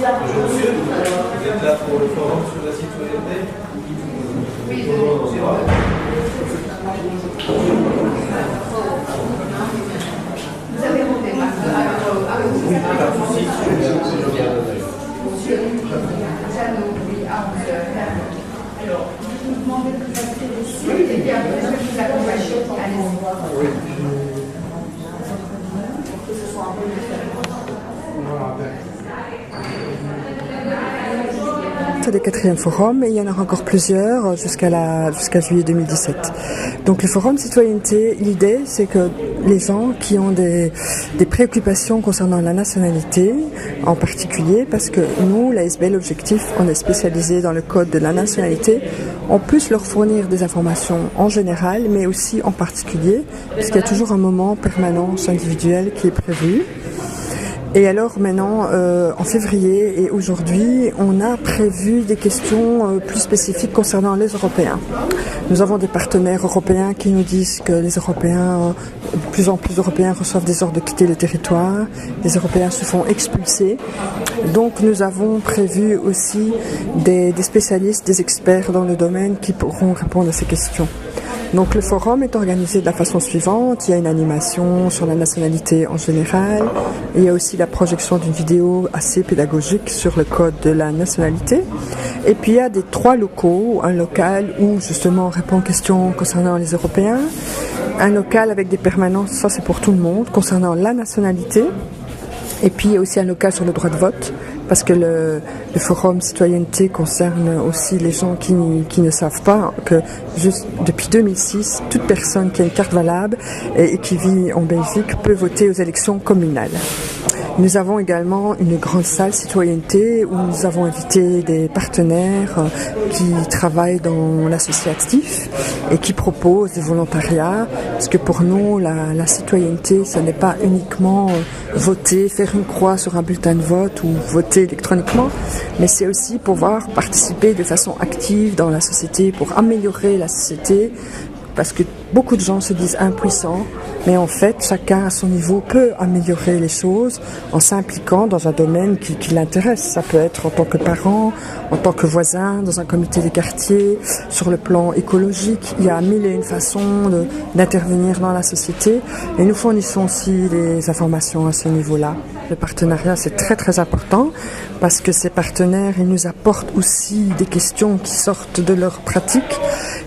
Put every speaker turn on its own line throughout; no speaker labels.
Monsieur, vous êtes là pour le forum sur la citoyenneté? Oui,
vous avez monté
oui, pas de souci, je viens
Monsieur Jeannot, oui, à 11h. Alors, je vous demande de passer ici, et puis après, je vous accompagne. Allez-y. Oui. Pour que ce soit un peu différent.
C'est le 4e forum et il y en aura encore plusieurs jusqu'à juillet 2017. Donc le forum citoyenneté, l'idée c'est que les gens qui ont des préoccupations concernant la nationalité en particulier, parce que nous, l'ASB, l'objectif, on est spécialisé dans le code de la nationalité, on puisse leur fournir des informations en général mais aussi en particulier, puisqu'il y a toujours un moment permanence individuelle qui est prévu. Et alors maintenant, en février et aujourd'hui, on a prévu des questions plus spécifiques concernant les Européens. Nous avons des partenaires européens qui nous disent que les Européens, de plus en plus d'Européens reçoivent des ordres de quitter le territoire, les Européens se font expulser. Donc nous avons prévu aussi des spécialistes, des experts dans le domaine qui pourront répondre à ces questions. Donc le forum est organisé de la façon suivante, il y a une animation sur la nationalité en général, il y a aussi la projection d'une vidéo assez pédagogique sur le code de la nationalité, et puis il y a 3 locaux, un local où justement on répond aux questions concernant les Européens, un local avec des permanences, ça c'est pour tout le monde, concernant la nationalité, et puis il y a aussi un local sur le droit de vote, parce que le forum citoyenneté concerne aussi les gens qui ne savent pas que juste depuis 2006, toute personne qui a une carte valable et qui vit en Belgique peut voter aux élections communales. Nous avons également une grande salle citoyenneté où nous avons invité des partenaires qui travaillent dans l'associatif et qui proposent des volontariats, parce que pour nous, la citoyenneté, ce n'est pas uniquement voter, faire une croix sur un bulletin de vote ou voter électroniquement, mais c'est aussi pouvoir participer de façon active dans la société pour améliorer la société, parce que beaucoup de gens se disent impuissants, mais en fait, chacun à son niveau peut améliorer les choses en s'impliquant dans un domaine qui l'intéresse. Ça peut être en tant que parent, en tant que voisin, dans un comité de quartier, sur le plan écologique. Il y a 1001 façons d'intervenir dans la société et nous fournissons aussi des informations à ce niveau-là. Le partenariat, c'est très très important parce que ces partenaires, ils nous apportent aussi des questions qui sortent de leur pratique.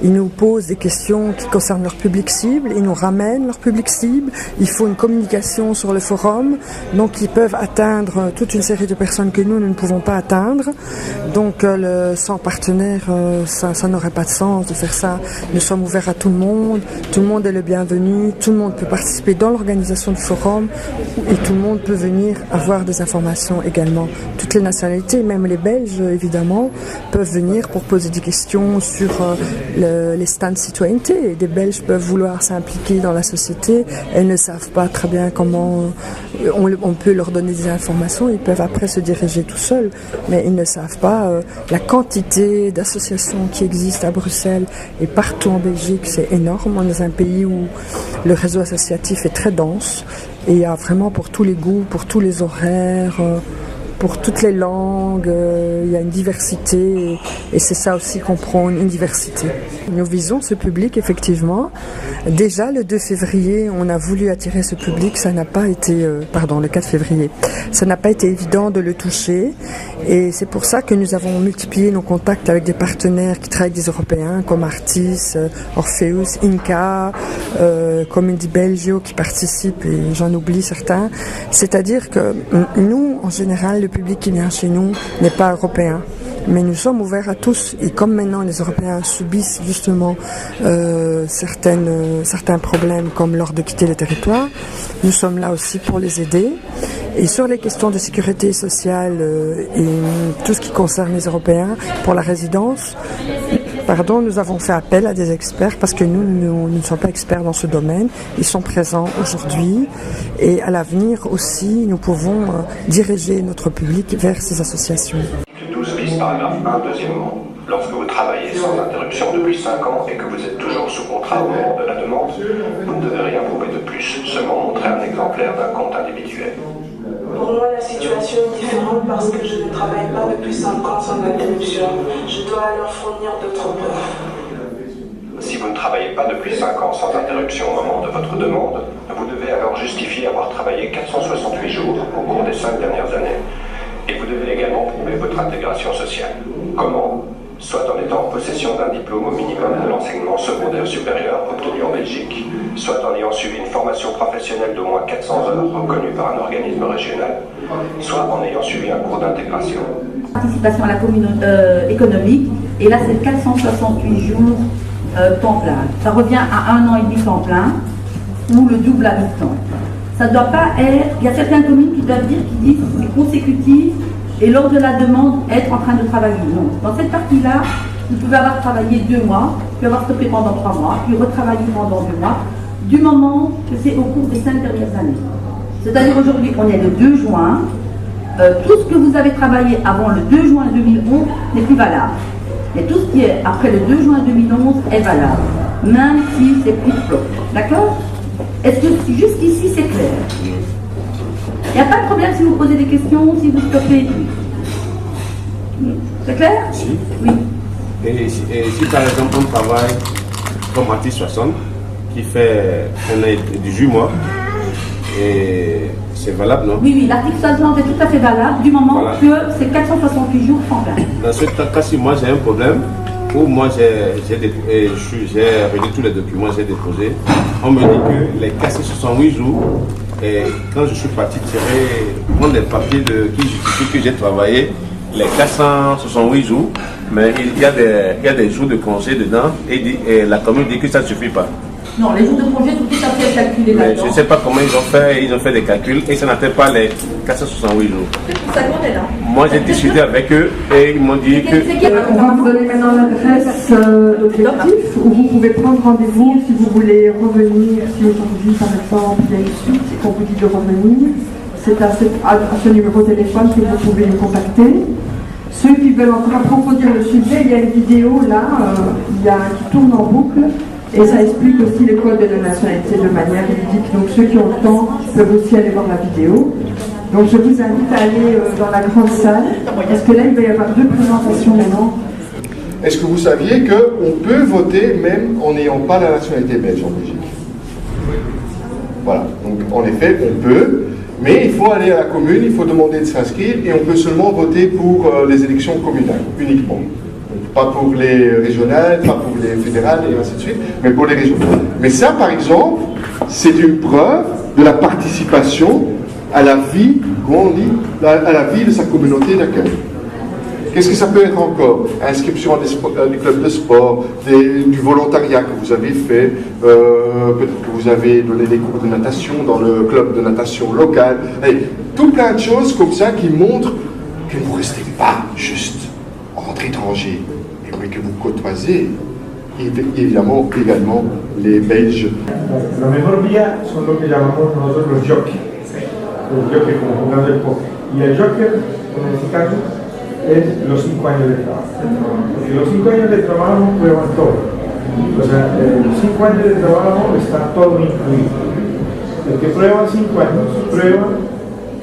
Ils nous posent des questions qui concernent leur public cible, ils nous ramènent leur public cible. Il faut une communication sur le forum, donc ils peuvent atteindre toute une série de personnes que nous ne pouvons pas atteindre. Donc sans partenaire, ça n'aurait pas de sens de faire ça. Nous sommes ouverts à tout le monde est le bienvenu, tout le monde peut participer dans l'organisation du forum et tout le monde peut venir avoir des informations également. Toutes les nationalités, même les Belges évidemment, peuvent venir pour poser des questions sur les stands citoyenneté. Des Belges peuvent vouloir s'impliquer dans la société, elles ne savent pas très bien comment on peut leur donner des informations, ils peuvent après se diriger tout seuls, mais ils ne savent pas la quantité d'associations qui existent à Bruxelles et partout en Belgique, c'est énorme. On est un pays où le réseau associatif est très dense et il y a vraiment pour tous les goûts, pour tous les horaires, pour toutes les langues, il y a une diversité et c'est ça aussi qu'on prône, une diversité. Nous visons ce public effectivement. Déjà le 2 février, on a voulu attirer ce public, ça n'a pas été, le 4 février, ça n'a pas été évident de le toucher et c'est pour ça que nous avons multiplié nos contacts avec des partenaires qui travaillent avec des Européens comme Artis, Orpheus, Inca, Community Belgio qui participent et j'en oublie certains. C'est-à-dire que nous, en général, le public qui vient chez nous n'est pas européen. Mais nous sommes ouverts à tous et comme maintenant les Européens subissent justement certains problèmes comme lors de quitter le territoire, nous sommes là aussi pour les aider. Et sur les questions de sécurité sociale et tout ce qui concerne les Européens pour la résidence, nous avons fait appel à des experts parce que nous ne sommes pas experts dans ce domaine. Ils sont présents aujourd'hui et à l'avenir aussi, nous pouvons diriger notre public vers ces associations.
12 bis paragraphe 1, deuxièmement, lorsque vous travaillez sans interruption depuis 5 ans et que vous êtes toujours sous contrat contrat au moment de la demande, vous ne devez rien prouver de plus, seulement montrer un exemplaire d'un compte individuel.
Pour moi, la situation est différente parce que je ne travaille pas depuis 5 ans sans interruption. Je dois alors fournir d'autres preuves.
Si vous ne travaillez pas depuis 5 ans sans interruption au moment de votre demande, vous devez alors justifier avoir travaillé 468 jours au cours des 5 dernières années. Et vous devez également prouver votre intégration sociale. Comment ? Soit en étant en possession d'un diplôme au minimum de l'enseignement secondaire supérieur obtenu en Belgique, soit en ayant suivi une formation professionnelle d'au moins 400 heures reconnue par un organisme régional, soit en ayant suivi un cours d'intégration.
Participation à la commune économique, et là c'est 468 jours temps plein. Ça revient à 1 an et demi temps plein, ou le double à mi-temps. Ça ne doit pas être, il y a certaines communes qui doivent dire, qui disent consécutif, et lors de la demande, être en train de travailler. Non. Dans cette partie-là, vous pouvez avoir travaillé 2 mois, puis avoir stoppé pendant 3 mois, puis retravailler pendant 2 mois, du moment que c'est au cours des 5 dernières années. C'est-à-dire aujourd'hui, on est le 2 juin, tout ce que vous avez travaillé avant le 2 juin 2011 n'est plus valable. Mais tout ce qui est après le 2 juin 2011 est valable, même si c'est plus flot. D'accord? Est-ce que jusqu'ici c'est clair? Il n'y a pas de problème si vous posez des questions, si vous stoppez. C'est clair?
Si.
Oui.
Et si par exemple on travaille comme artiste 60, qui fait 1 an et 18 mois, et c'est valable, non?
Oui, oui, l'article 60 est tout à fait valable du moment que c'est 468 jours sans plein.
Dans ce cas, si moi j'ai un problème, où moi j'ai réuni tous les documents, j'ai déposé, on me dit que les 468 jours, et quand je suis parti prendre les papiers qui justifient que j'ai travaillé les 468 jours, mais il y a des jours de congé dedans, et la commune dit que ça ne suffit pas.
Non, les jours de congé sont tout à fait calculés là-dedans.
Je ne sais pas comment ils ont fait des calculs et ça n'atteint pas les 468 jours.
Ça compte là.
Moi j'ai discuté avec eux et ils m'ont dit que...
On va vous donner maintenant l'adresse d'objectif où vous pouvez prendre rendez-vous si vous voulez revenir, si aujourd'hui par exemple il y a une suite et qu'on vous dit de revenir. C'est à ce numéro de téléphone que vous pouvez nous contacter. Ceux qui veulent encore approfondir le sujet, il y a une vidéo là qui tourne en boucle. Et ça explique aussi les codes de la nationalité de manière ludique. Donc ceux qui ont le temps peuvent aussi aller voir la vidéo. Donc je vous invite à aller dans la grande salle, parce que là il va y avoir 2 présentations maintenant.
Est-ce que vous saviez qu'on peut voter même en n'ayant pas la nationalité belge en Belgique? Voilà, donc en effet on peut, mais il faut aller à la commune, il faut demander de s'inscrire et on peut seulement voter pour les élections communales, uniquement. Pas pour les régionales, pas pour les fédérales et ainsi de suite, mais pour les régionales. Mais ça, par exemple, c'est une preuve de la participation à la vie, comment on dit, à la vie de sa communauté d'accueil. Qu'est-ce que ça peut être encore? Inscription à des clubs de sport, du volontariat que vous avez fait, peut-être que vous avez donné des cours de natation dans le club de natation local. Et tout plein de choses comme ça qui montrent que vous ne restez pas juste entre étrangers, mais que vous côtoisez évidemment également les Belges.
La mejor vía son lo que llamamos nosotros los jockeys, como jugando el póker. Y el joker, en este caso, es los 5 años de trabajo. Porque los 5 años de trabajo prueban todo. O sea, los 5 años de trabajo está todo incluido. El que prueba 5 años, prueba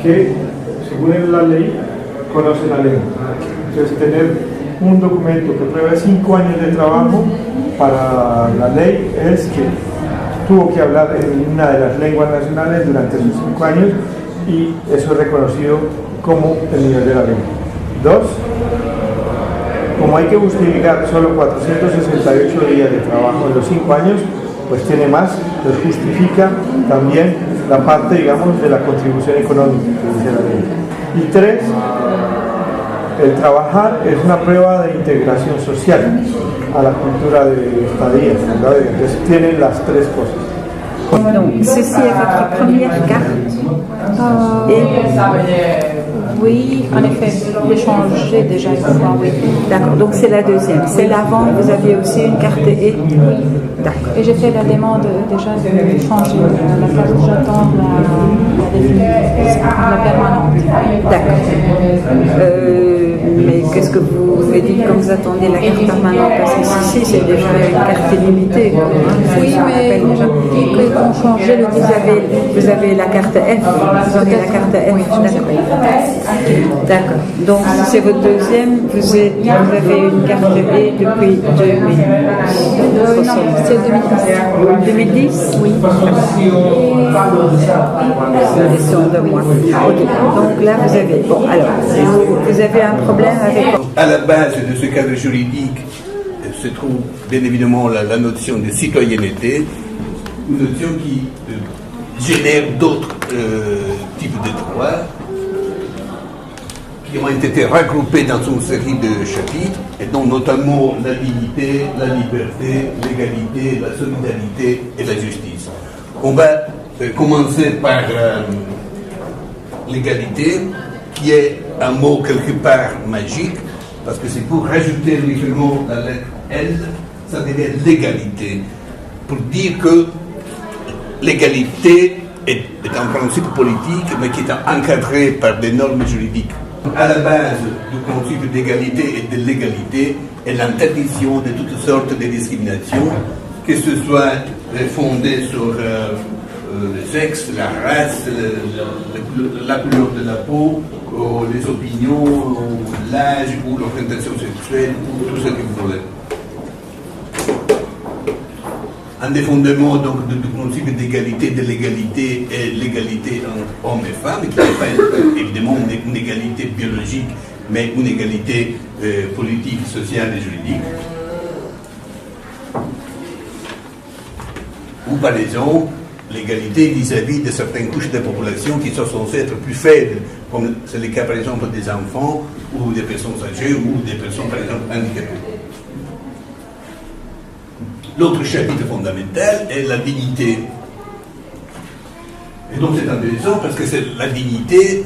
que, según la ley, conoce la lengua. Entonces, tener un documento que pruebe 5 años de trabajo para la ley es que tuvo que hablar en una de las lenguas nacionales durante esos 5 años y eso es reconocido como el nivel de la lengua. 2, como hay que justificar solo 468 días de trabajo en los 5 años, pues tiene más, pues justifica también la parte, digamos, de la contribución económica que dice la ley. Y 3, el trabajar es una prueba de integración social a la cultura de estadía, ¿verdad? Entonces tienen las 3 cosas.
Donc, ceci est votre première carte Oui, en effet, j'ai changé déjà une fois, oui.
D'accord, donc c'est la deuxième. Celle avant, vous aviez aussi une carte E? Oui.
D'accord. Et j'ai fait la demande déjà de changer la carte, j'attends la permanente.
D'accord. Mais qu'est-ce que vous dites quand vous attendez la carte permanente? Parce que ici, c'est déjà une carte illimitée.
Oui, mais ils vont changer le design.
Vous avez la carte F. Vous avez la carte F.
Oui,
d'accord. Donc, si c'est votre deuxième, vous avez une carte E depuis 2000.
Non, c'est 2010.
2010? Oui. Question de moi. Ok. Donc là, vous avez. Bon, alors, vous avez un problème avec.
À la base de ce cadre juridique se trouve bien évidemment la notion de citoyenneté, une notion qui génère d'autres types de droits qui ont été regroupés dans une série de chapitres, et dont notamment la dignité, la liberté, l'égalité, la solidarité et la justice. On va commencer par l'égalité, qui est un mot quelque part magique, parce que c'est pour rajouter uniquement la lettre L, ça devient l'égalité, pour dire que l'égalité est un principe politique, mais qui est encadré par des normes juridiques. À la base du principe d'égalité et de l'égalité est l'interdiction de toutes sortes de discriminations, que ce soit fondé sur le sexe, la race, la couleur de la peau, les opinions, l'âge ou l'orientation sexuelle, ou tout ce que vous voulez. Un des fondements donc, du principe d'égalité, de l'égalité et l'égalité entre hommes et femmes, qui n'est pas évidemment une égalité biologique, mais une égalité politique, sociale et juridique. Ou par exemple, l'égalité vis-à-vis de certaines couches de la population qui sont censées être plus faibles, comme c'est le cas par exemple des enfants ou des personnes âgées ou des personnes par exemple handicapées. L'autre chapitre fondamental est la dignité. Et donc c'est intéressant parce que la dignité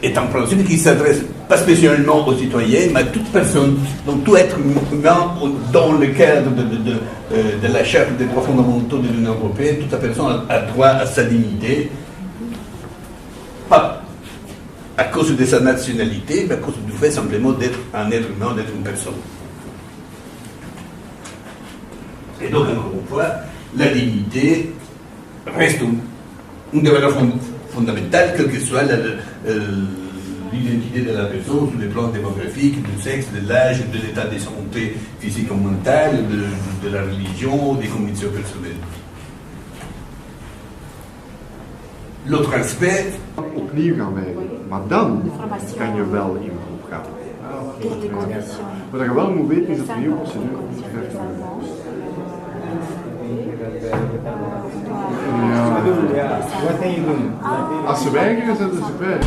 est un principe qui s'adresse pas spécialement aux citoyens, mais à toute personne, donc tout être humain dans le cadre de la Charte des droits fondamentaux de l'Union européenne. Toute personne a droit à sa dignité, pas à cause de sa nationalité, mais à cause du fait simplement d'être un être humain, d'être une personne. Et donc, encore une fois, la dignité reste une des valeurs fondamentales, quelle que soit l'identité de la personne, sur les plans démographiques, du sexe, de l'âge, de l'état de santé physique ou mentale, de la religion, des convictions personnelles. L'autre aspect...
Opnieuw gaan werken, maar dan kan je wel in beroep gaan. Wat je wel moet weten is dat de nieuwe procedure vergt ja. Als ze weigeren, zetten ze bij.